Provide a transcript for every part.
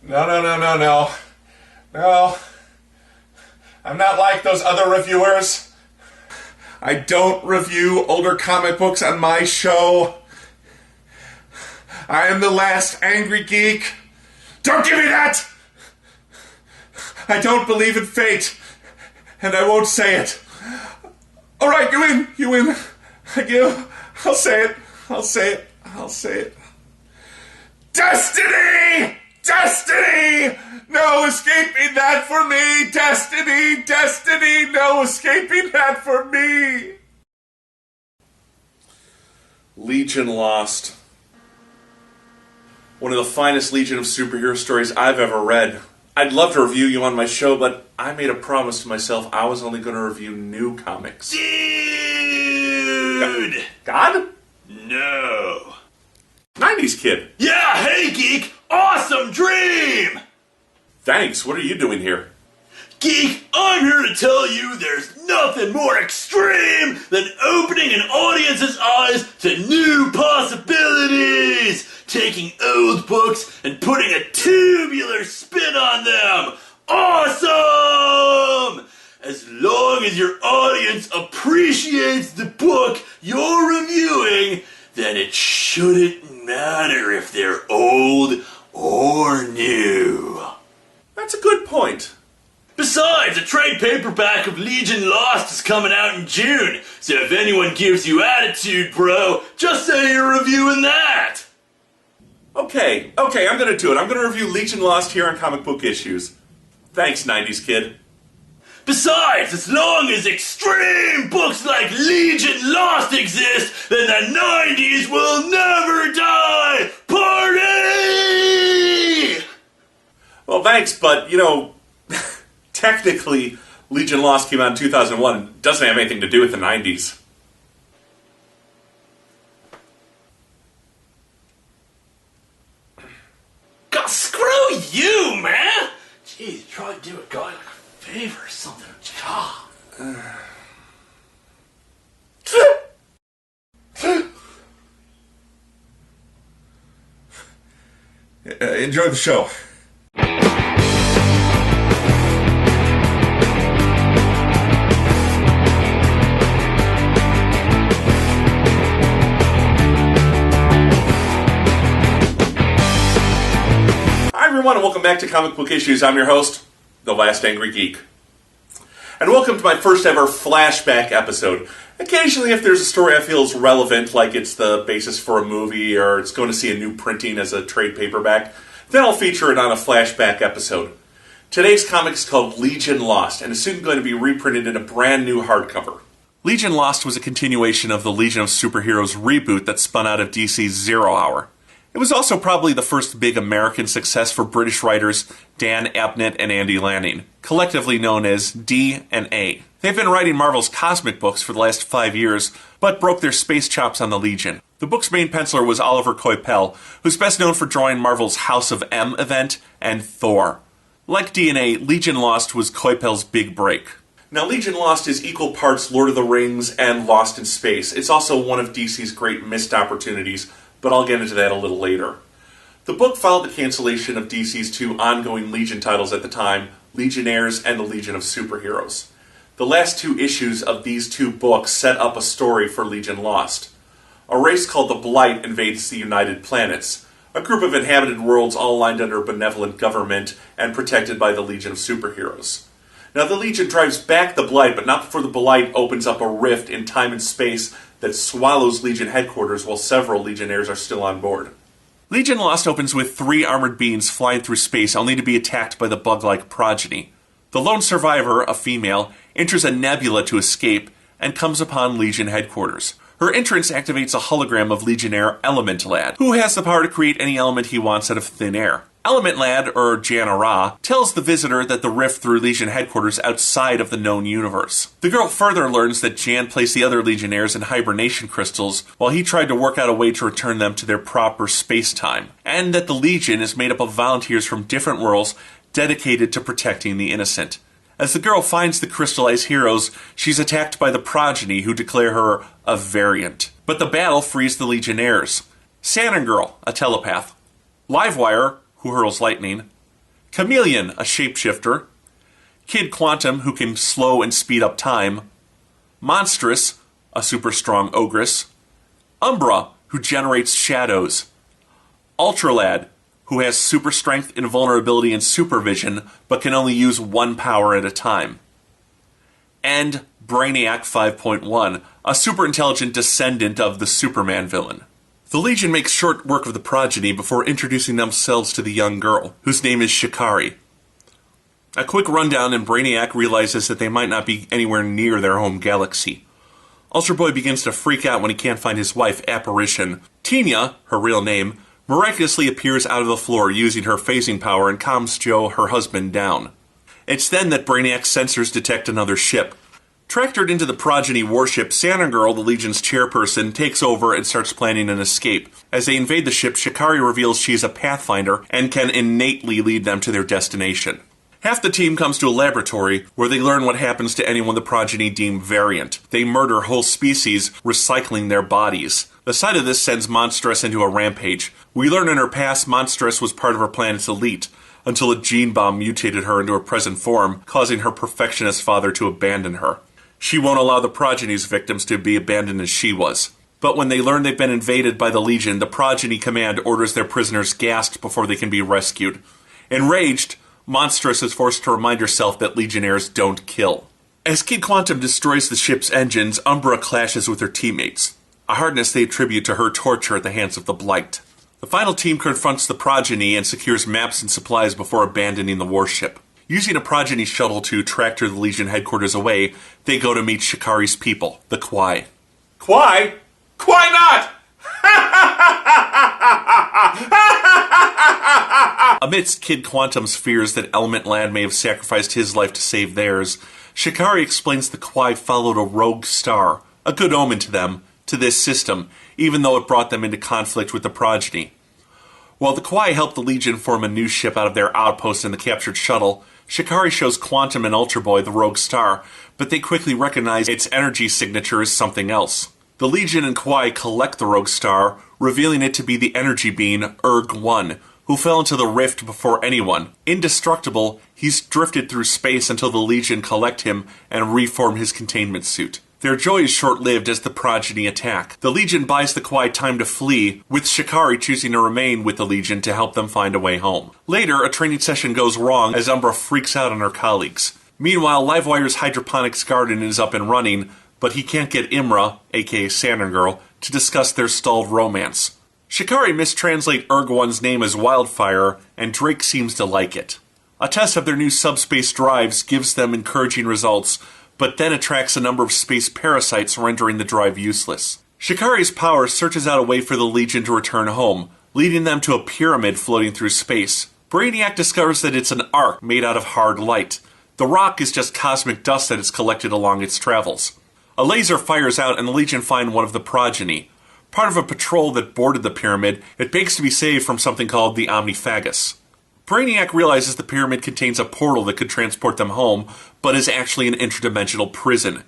No. No. I'm not like those other reviewers. I don't review older comic books on my show. I am the Last Angry Geek. Don't give me that! I don't believe in fate, and I won't say it. All right, you win. I'll say it. Destiny! No escaping that for me! Destiny! No escaping that for me! Legion Lost. One of the finest Legion of superhero stories I've ever read. I'd love to review you on my show, but I made a promise to myself I was only going to review new comics. Dude! God? No. 90s kid. Yeah, hey geek! Awesome dream! Thanks, what are you doing here? Geek, I'm here to tell you there's nothing more extreme than opening an audience's eyes to new possibilities! Taking old books and putting a tubular spin on them! Awesome! As long as your audience appreciates the book you're reviewing, then it shouldn't matter if they're old or new. That's a good point. Besides, a trade paperback of Legion Lost is coming out in June, so if anyone gives you attitude, bro, just say you're reviewing that! Okay, I'm gonna do it. I'm gonna review Legion Lost here on Comic Book Issues. Thanks, 90s kid. Besides, as long as extreme books like Legion Lost exist, then the 90s will never die! Party! Well, thanks, but, technically, Legion Lost came out in 2001 and doesn't have anything to do with the 90s. God, screw you, man! Jeez, try to do a guy like a favor or something. God. Enjoy the show. Hi everyone, and welcome back to Comic Book Issues. I'm your host, the Last Angry Geek. And welcome to my first ever Flashback episode. Occasionally, if there's a story I feel is relevant, like it's the basis for a movie or it's going to see a new printing as a trade paperback, then I'll feature it on a Flashback episode. Today's comic is called Legion Lost, and is soon going to be reprinted in a brand new hardcover. Legion Lost was a continuation of the Legion of Superheroes reboot that spun out of DC's Zero Hour. It was also probably the first big American success for British writers Dan Abnett and Andy Lanning, collectively known as D and A. They've been writing Marvel's cosmic books for the last 5 years, but broke their space chops on the Legion. The book's main penciler was Oliver Coipel, who's best known for drawing Marvel's House of M event and Thor. Like D and A, Legion Lost was Coipel's big break. Now, Legion Lost is equal parts Lord of the Rings and Lost in Space. It's also one of DC's great missed opportunities, but I'll get into that a little later. The book followed the cancellation of DC's two ongoing Legion titles at the time, Legionnaires and the Legion of Superheroes. The last two issues of these two books set up a story for Legion Lost. A race called the Blight invades the United Planets, a group of inhabited worlds all aligned under a benevolent government and protected by the Legion of Superheroes. Now, the Legion drives back the Blight, but not before the Blight opens up a rift in time and space that swallows Legion headquarters while several Legionnaires are still on board. Legion Lost opens with 3 armored beings flying through space only to be attacked by the bug-like progeny. The lone survivor, a female, enters a nebula to escape and comes upon Legion headquarters. Her entrance activates a hologram of Legionnaire Element Lad, who has the power to create any element he wants out of thin air. Element Lad, or Janna Ra, tells the visitor that the rift through Legion headquarters outside of the known universe. The girl further learns that Jan placed the other Legionnaires in hibernation crystals while he tried to work out a way to return them to their proper space-time, and that the Legion is made up of volunteers from different worlds dedicated to protecting the innocent. As the girl finds the crystallized heroes, she's attacked by the progeny, who declare her a variant. But the battle frees the Legionnaires. Saturn Girl, a telepath. Livewire, who hurls lightning. Chameleon, a shapeshifter. Kid Quantum, who can slow and speed up time. Monstrous, a super strong ogress. Umbra, who generates shadows. Ultralad, who has super strength, invulnerability, and supervision, but can only use one power at a time. And Brainiac 5.1, a super intelligent descendant of the Superman villain. The Legion makes short work of the progeny before introducing themselves to the young girl, whose name is Shikari. A quick rundown, and Brainiac realizes that they might not be anywhere near their home galaxy. Ultra Boy begins to freak out when he can't find his wife, Apparition. Tina, her real name, miraculously appears out of the floor using her phasing power and calms Joe, her husband, down. It's then that Brainiac's sensors detect another ship. Tractored into the progeny warship, Saturn Girl, the Legion's chairperson, takes over and starts planning an escape. As they invade the ship, Shikari reveals she is a Pathfinder and can innately lead them to their destination. Half the team comes to a laboratory where they learn what happens to anyone the progeny deem variant. They murder whole species, recycling their bodies. The sight of this sends Monstress into a rampage. We learn in her past Monstress was part of her planet's elite, until a gene bomb mutated her into her present form, causing her perfectionist father to abandon her. She won't allow the progeny's victims to be abandoned as she was. But when they learn they've been invaded by the Legion, the progeny command orders their prisoners gassed before they can be rescued. Enraged, Monstress is forced to remind herself that Legionnaires don't kill. As Kid Quantum destroys the ship's engines, Umbra clashes with her teammates, a hardness they attribute to her torture at the hands of the Blight. The final team confronts the progeny and secures maps and supplies before abandoning the warship. Using a progeny shuttle to tractor the Legion headquarters away, they go to meet Shikari's people, the Quai. Quai? Quai not? Amidst Kid Quantum's fears that Element Lad may have sacrificed his life to save theirs, Shikari explains the Quai followed a rogue star, a good omen to them, to this system, even though it brought them into conflict with the progeny. While the Quai helped the Legion form a new ship out of their outpost in the captured shuttle, Shikari shows Quantum and Ultra Boy the rogue star, but they quickly recognize its energy signature as something else. The Legion and Quai collect the rogue star, revealing it to be the energy being Erg-1, who fell into the rift before anyone. Indestructible, he's drifted through space until the Legion collect him and reform his containment suit. Their joy is short-lived as the progeny attack. The Legion buys the Quai time to flee, with Shikari choosing to remain with the Legion to help them find a way home. Later, a training session goes wrong as Umbra freaks out on her colleagues. Meanwhile, Livewire's hydroponics garden is up and running, but he can't get Imra, aka Saturn Girl, to discuss their stalled romance. Shikari mistranslates Erg-1's name as Wildfire, and Drake seems to like it. A test of their new subspace drives gives them encouraging results, but then attracts a number of space parasites, rendering the drive useless. Shikari's power searches out a way for the Legion to return home, leading them to a pyramid floating through space. Brainiac discovers that it's an arc made out of hard light. The rock is just cosmic dust that is collected along its travels. A laser fires out and the Legion find one of the progeny. Part of a patrol that boarded the pyramid, it begs to be saved from something called the Omniphagus. Brainiac realizes the pyramid contains a portal that could transport them home, but is actually an interdimensional prison.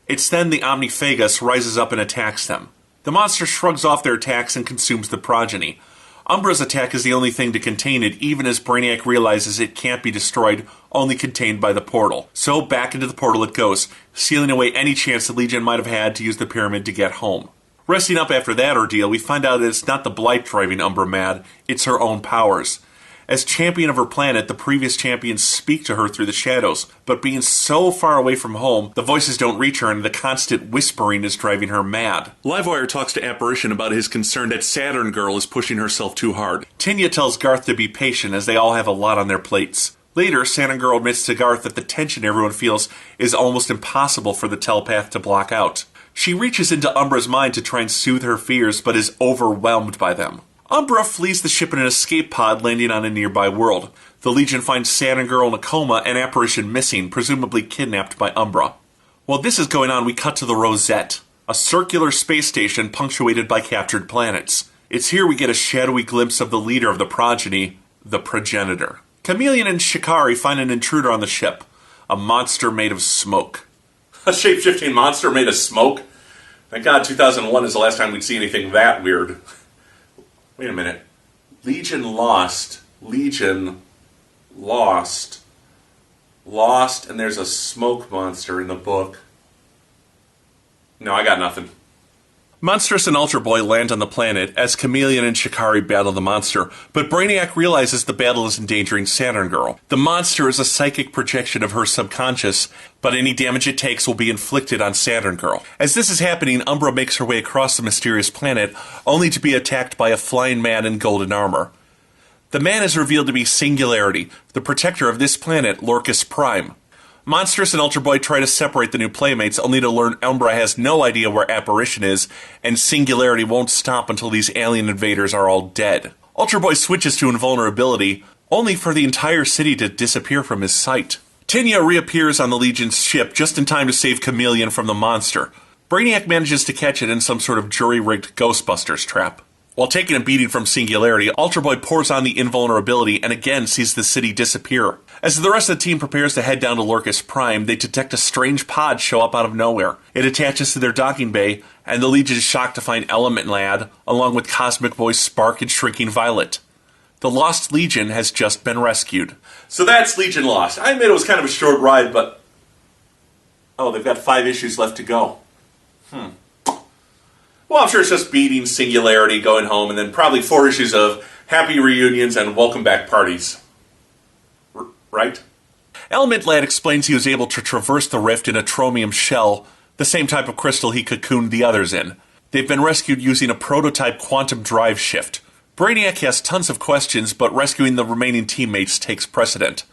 It's then the Omniphagus rises up and attacks them. The monster shrugs off their attacks and consumes the progeny. Umbra's attack is the only thing to contain it, even as Brainiac realizes it can't be destroyed, only contained by the portal. So back into the portal it goes, sealing away any chance the Legion might have had to use the pyramid to get home. Resting up after that ordeal, we find out that it's not the Blight driving Umbra mad, it's her own powers. As champion of her planet, the previous champions speak to her through the shadows, but being so far away from home, the voices don't reach her and the constant whispering is driving her mad. Livewire talks to Apparition about his concern that Saturn Girl is pushing herself too hard. Tinya tells Garth to be patient as they all have a lot on their plates. Later, Saturn Girl admits to Garth that the tension everyone feels is almost impossible for the telepath to block out. She reaches into Umbra's mind to try and soothe her fears, but is overwhelmed by them. Umbra flees the ship in an escape pod, landing on a nearby world. The Legion finds Saturn Girl in a coma and Apparition missing, presumably kidnapped by Umbra. While this is going on, we cut to the Rosette, a circular space station punctuated by captured planets. It's here we get a shadowy glimpse of the leader of the progeny, the Progenitor. Chameleon and Shikari find an intruder on the ship, a monster made of smoke. A shape-shifting monster made of smoke? Thank God 2001 is the last time we'd see anything that weird. Wait a minute. Legion lost. Legion Lost. Lost, and there's a smoke monster in the book. No, I got nothing. Monstress and Ultra Boy land on the planet as Chameleon and Shikari battle the monster, but Brainiac realizes the battle is endangering Saturn Girl. The monster is a psychic projection of her subconscious, but any damage it takes will be inflicted on Saturn Girl. As this is happening, Umbra makes her way across the mysterious planet, only to be attacked by a flying man in golden armor. The man is revealed to be Singularity, the protector of this planet, Lorca's Prime. Monstress and Ultra Boy try to separate the new playmates, only to learn Umbra has no idea where Apparition is, and Singularity won't stop until these alien invaders are all dead. Ultra Boy switches to invulnerability, only for the entire city to disappear from his sight. Tinya reappears on the Legion's ship just in time to save Chameleon from the monster. Brainiac manages to catch it in some sort of jury-rigged Ghostbusters trap. While taking a beating from Singularity, Ultra Boy pours on the invulnerability and again sees the city disappear. As the rest of the team prepares to head down to Lorca's Prime, they detect a strange pod show up out of nowhere. It attaches to their docking bay, and the Legion is shocked to find Element Lad, along with Cosmic Boy Spark and Shrinking Violet. The Lost Legion has just been rescued. So that's Legion Lost. I admit it was kind of a short ride, but... oh, they've got 5 issues left to go. Well, I'm sure it's just beating Singularity, going home, and then probably 4 issues of happy reunions and welcome back parties. Right? Element Lad explains he was able to traverse the rift in a chromium shell, the same type of crystal he cocooned the others in. They've been rescued using a prototype quantum drive shift. Brainiac has tons of questions, but rescuing the remaining teammates takes precedent.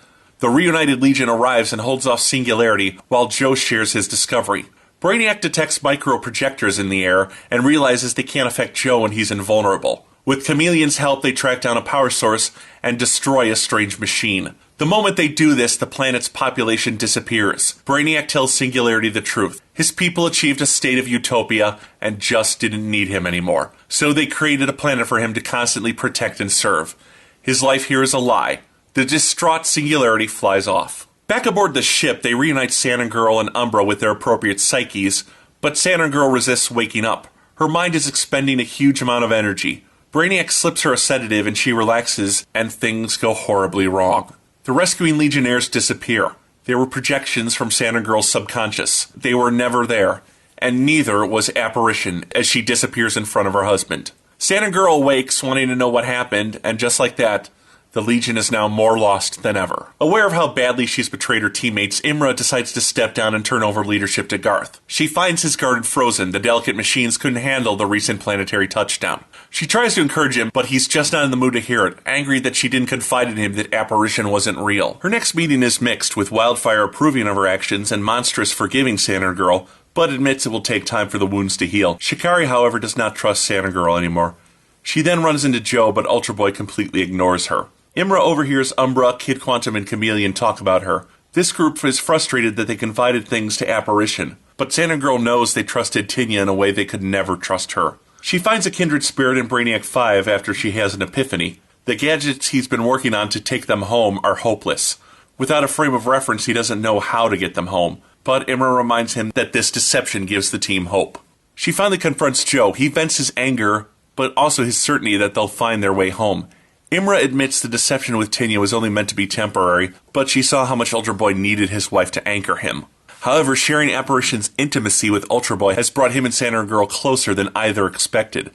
The reunited Legion arrives and holds off Singularity, while Joe shares his discovery. Brainiac detects micro-projectors in the air and realizes they can't affect Joe when he's invulnerable. With Chameleon's help, they track down a power source and destroy a strange machine. The moment they do this, the planet's population disappears. Brainiac tells Singularity the truth. His people achieved a state of utopia and just didn't need him anymore. So they created a planet for him to constantly protect and serve. His life here is a lie. The distraught Singularity flies off. Back aboard the ship, they reunite Saturn Girl and Umbra with their appropriate psyches, but Saturn Girl resists waking up. Her mind is expending a huge amount of energy. Brainiac slips her a sedative and she relaxes, and things go horribly wrong. The rescuing Legionnaires disappear. They were projections from Saturn Girl's subconscious. They were never there, and neither was Apparition as she disappears in front of her husband. Saturn Girl awakes, wanting to know what happened, and just like that, the Legion is now more lost than ever. Aware of how badly she's betrayed her teammates, Imra decides to step down and turn over leadership to Garth. She finds his guard frozen. The delicate machines couldn't handle the recent planetary touchdown. She tries to encourage him, but he's just not in the mood to hear it, angry that she didn't confide in him that Apparition wasn't real. Her next meeting is mixed, with Wildfire approving of her actions and Monstress forgiving Saturn Girl, but admits it will take time for the wounds to heal. Shikari, however, does not trust Saturn Girl anymore. She then runs into Joe, but Ultra Boy completely ignores her. Imra overhears Umbra, Kid Quantum, and Chameleon talk about her. This group is frustrated that they confided things to Apparition, but Saturn Girl knows they trusted Tinya in a way they could never trust her. She finds a kindred spirit in Brainiac 5 after she has an epiphany. The gadgets he's been working on to take them home are hopeless. Without a frame of reference, he doesn't know how to get them home, but Imra reminds him that this deception gives the team hope. She finally confronts Joe. He vents his anger, but also his certainty that they'll find their way home. Imra admits the deception with Tinya was only meant to be temporary, but she saw how much Ultra Boy needed his wife to anchor him. However, sharing Apparition's intimacy with Ultra Boy has brought him and Saturn Girl closer than either expected.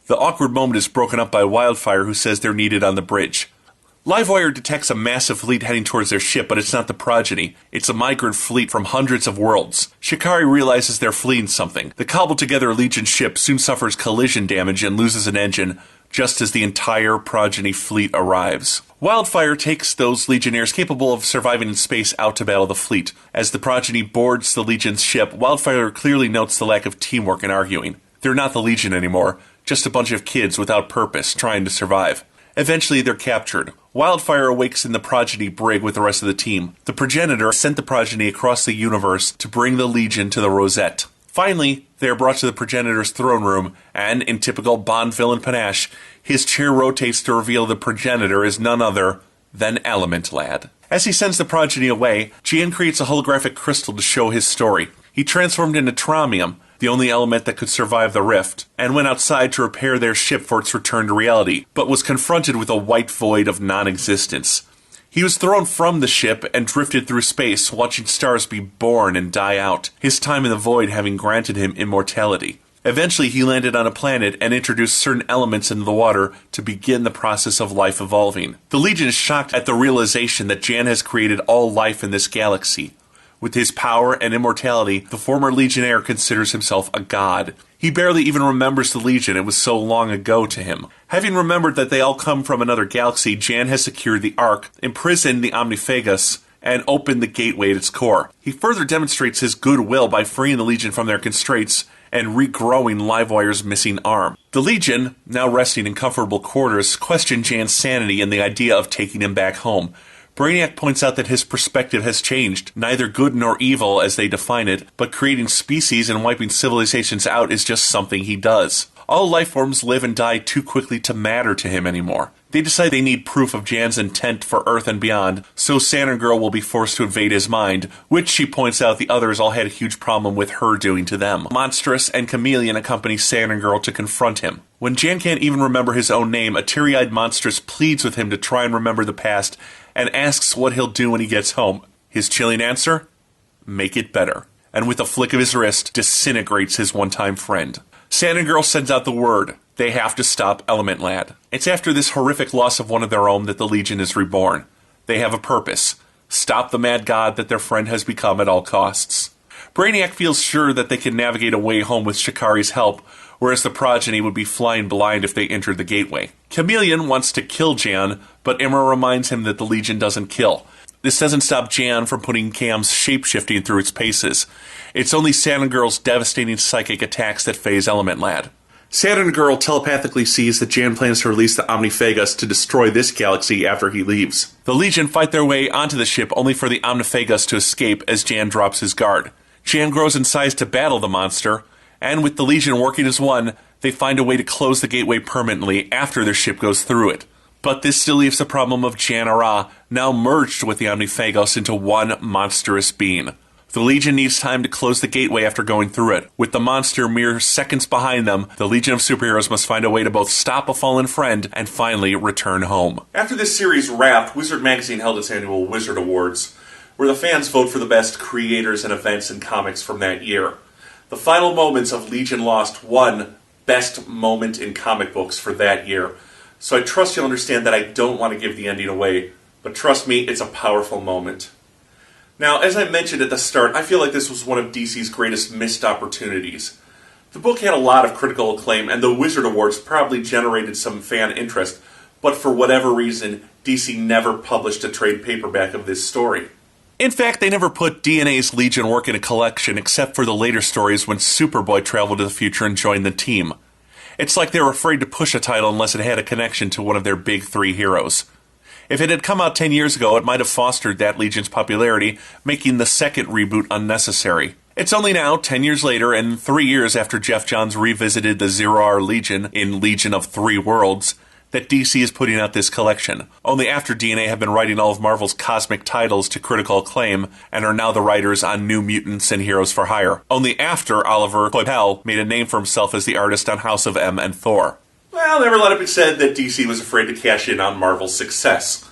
The awkward moment is broken up by Wildfire, who says they're needed on the bridge. Livewire detects a massive fleet heading towards their ship, but it's not the Progeny. It's a migrant fleet from hundreds of worlds. Shikari realizes they're fleeing something. The cobbled-together Legion ship soon suffers collision damage and loses an engine, just as the entire Progeny fleet arrives. Wildfire takes those Legionnaires capable of surviving in space out to battle the fleet. As the Progeny boards the Legion's ship, Wildfire clearly notes the lack of teamwork and arguing. They're not the Legion anymore, just a bunch of kids without purpose trying to survive. Eventually, they're captured. Wildfire awakes in the Progeny brig with the rest of the team. The Progenitor sent the Progeny across the universe to bring the Legion to the Rosette. Finally, they are brought to the Progenitor's throne room, and, in typical Bond villain panache, his chair rotates to reveal the Progenitor is none other than Element Lad. As he sends the Progeny away, Gian creates a holographic crystal to show his story. He transformed into Tromium, the only element that could survive the rift, and went outside to repair their ship for its return to reality, but was confronted with a white void of non-existence. He was thrown from the ship and drifted through space, watching stars be born and die out, his time in the void having granted him immortality. Eventually, he landed on a planet and introduced certain elements into the water to begin the process of life evolving. The Legion is shocked at the realization that Jan has created all life in this galaxy. With his power and immortality, the former Legionnaire considers himself a god. He barely even remembers the Legion, it was so long ago to him. Having remembered that they all come from another galaxy, Jan has secured the Ark, imprisoned the Omniphagus, and opened the gateway at its core. He further demonstrates his goodwill by freeing the Legion from their constraints and regrowing Livewire's missing arm. The Legion, now resting in comfortable quarters, question Jan's sanity and the idea of taking him back home. Brainiac points out that his perspective has changed, neither good nor evil as they define it, but creating species and wiping civilizations out is just something he does. All life forms live and die too quickly to matter to him anymore. They decide they need proof of Jan's intent for Earth and beyond, so Saturn Girl will be forced to invade his mind, which she points out the others all had a huge problem with her doing to them. Monstrous and Chameleon accompany Saturn Girl to confront him. When Jan can't even remember his own name, a teary-eyed Monstrous pleads with him to try and remember the past, and asks what he'll do when he gets home. His chilling answer? Make it better. And with a flick of his wrist, disintegrates his one-time friend. Saturn Girl sends out the word. They have to stop Element Lad. It's after this horrific loss of one of their own that the Legion is reborn. They have a purpose. Stop the mad god that their friend has become at all costs. Brainiac feels sure that they can navigate a way home with Shikari's help, whereas the progeny would be flying blind if they entered the gateway. Chameleon wants to kill Jan, but Imra reminds him that the Legion doesn't kill. This doesn't stop Jan from putting Cam's shapeshifting through its paces. It's only Saturn Girl's devastating psychic attacks that phase Element Lad. Saturn Girl telepathically sees that Jan plans to release the Omniphagus to destroy this galaxy after he leaves. The Legion fight their way onto the ship only for the Omniphagus to escape as Jan drops his guard. Jan grows in size to battle the monster, and with the Legion working as one, they find a way to close the gateway permanently after their ship goes through it. But this still leaves the problem of Jan-Ara, now merged with the Omniphagos into one monstrous being. The Legion needs time to close the gateway after going through it. With the monster mere seconds behind them, the Legion of Superheroes must find a way to both stop a fallen friend and finally return home. After this series wrapped, Wizard Magazine held its annual Wizard Awards, where the fans vote for the best creators and events in comics from that year. The final moments of Legion Lost won Best Moment in Comic Books for that year. So I trust you'll understand that I don't want to give the ending away, but trust me, it's a powerful moment. Now, as I mentioned at the start, I feel like this was one of DC's greatest missed opportunities. The book had a lot of critical acclaim, and the Wizard Awards probably generated some fan interest, but for whatever reason, DC never published a trade paperback of this story. In fact, they never put DNA's Legion work in a collection except for the later stories when Superboy traveled to the future and joined the team. It's like they were afraid to push a title unless it had a connection to one of their big three heroes. If it had come out 10 years ago, it might have fostered that Legion's popularity, making the second reboot unnecessary. It's only now, 10 years later, and 3 years after Jeff Johns revisited the Zero-Hour Legion in Legion of Three Worlds, that DC is putting out this collection. Only after DNA have been writing all of Marvel's cosmic titles to critical acclaim, and are now the writers on New Mutants and Heroes for Hire. Only after Oliver Coipel made a name for himself as the artist on House of M and Thor. Well, never let it be said that DC was afraid to cash in on Marvel's success.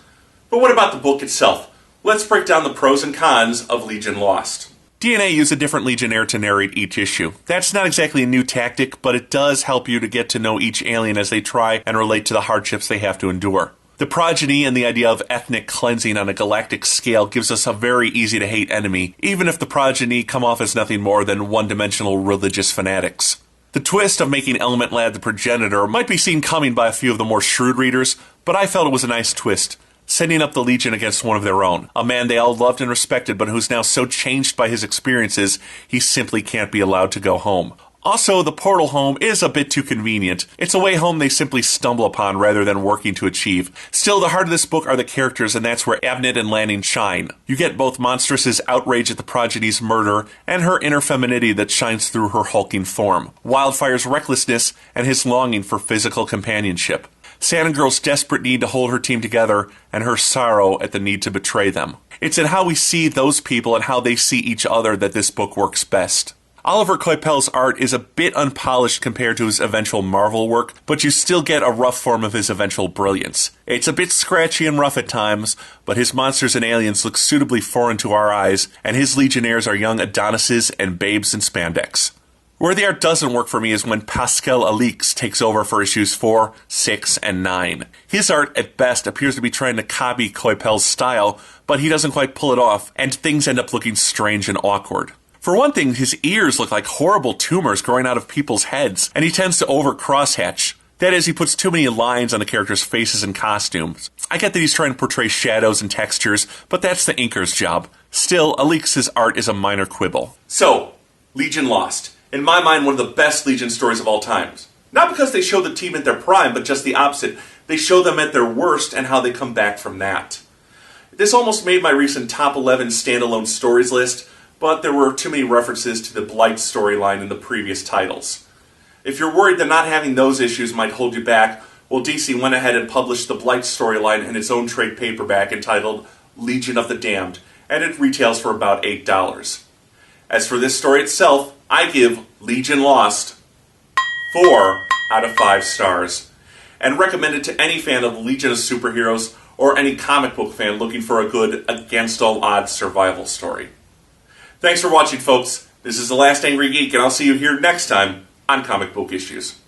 But what about the book itself? Let's break down the pros and cons of Legion Lost. DNA used a different Legionnaire to narrate each issue. That's not exactly a new tactic, but it does help you to get to know each alien as they try and relate to the hardships they have to endure. The progeny and the idea of ethnic cleansing on a galactic scale gives us a very easy-to-hate enemy, even if the progeny come off as nothing more than one-dimensional religious fanatics. The twist of making Element Lad the progenitor might be seen coming by a few of the more shrewd readers, but I felt it was a nice twist, setting up the Legion against one of their own, a man they all loved and respected, but who's now so changed by his experiences, he simply can't be allowed to go home. Also, the portal home is a bit too convenient. It's a way home they simply stumble upon rather than working to achieve. Still, the heart of this book are the characters, and that's where Abnett and Lanning shine. You get both Monstrous's outrage at the progeny's murder and her inner femininity that shines through her hulking form. Wildfire's recklessness and his longing for physical companionship. Saturn Girl's desperate need to hold her team together and her sorrow at the need to betray them. It's in how we see those people and how they see each other that this book works best. Oliver Coipel's art is a bit unpolished compared to his eventual Marvel work, but you still get a rough form of his eventual brilliance. It's a bit scratchy and rough at times, but his monsters and aliens look suitably foreign to our eyes, and his legionnaires are young Adonises and babes in spandex. Where the art doesn't work for me is when Pascal Alix takes over for issues 4, 6, and 9. His art, at best, appears to be trying to copy Coipel's style, but he doesn't quite pull it off, and things end up looking strange and awkward. For one thing, his ears look like horrible tumors growing out of people's heads, and he tends to over-crosshatch. That is, he puts too many lines on the characters' faces and costumes. I get that he's trying to portray shadows and textures, but that's the inker's job. Still, Alix's art is a minor quibble. So, Legion Lost. In my mind, one of the best Legion stories of all times. Not because they show the team at their prime, but just the opposite. They show them at their worst and how they come back from that. This almost made my recent top 11 standalone stories list, but there were too many references to the Blight storyline in the previous titles. If you're worried that not having those issues might hold you back, well, DC went ahead and published the Blight storyline in its own trade paperback entitled Legion of the Damned, and it retails for about $8. As for this story itself, I give Legion Lost 4 out of 5 stars, and recommend it to any fan of Legion of Superheroes or any comic book fan looking for a good against-all-odds survival story. Thanks for watching, folks. This is The Last Angry Geek, and I'll see you here next time on Comic Book Issues.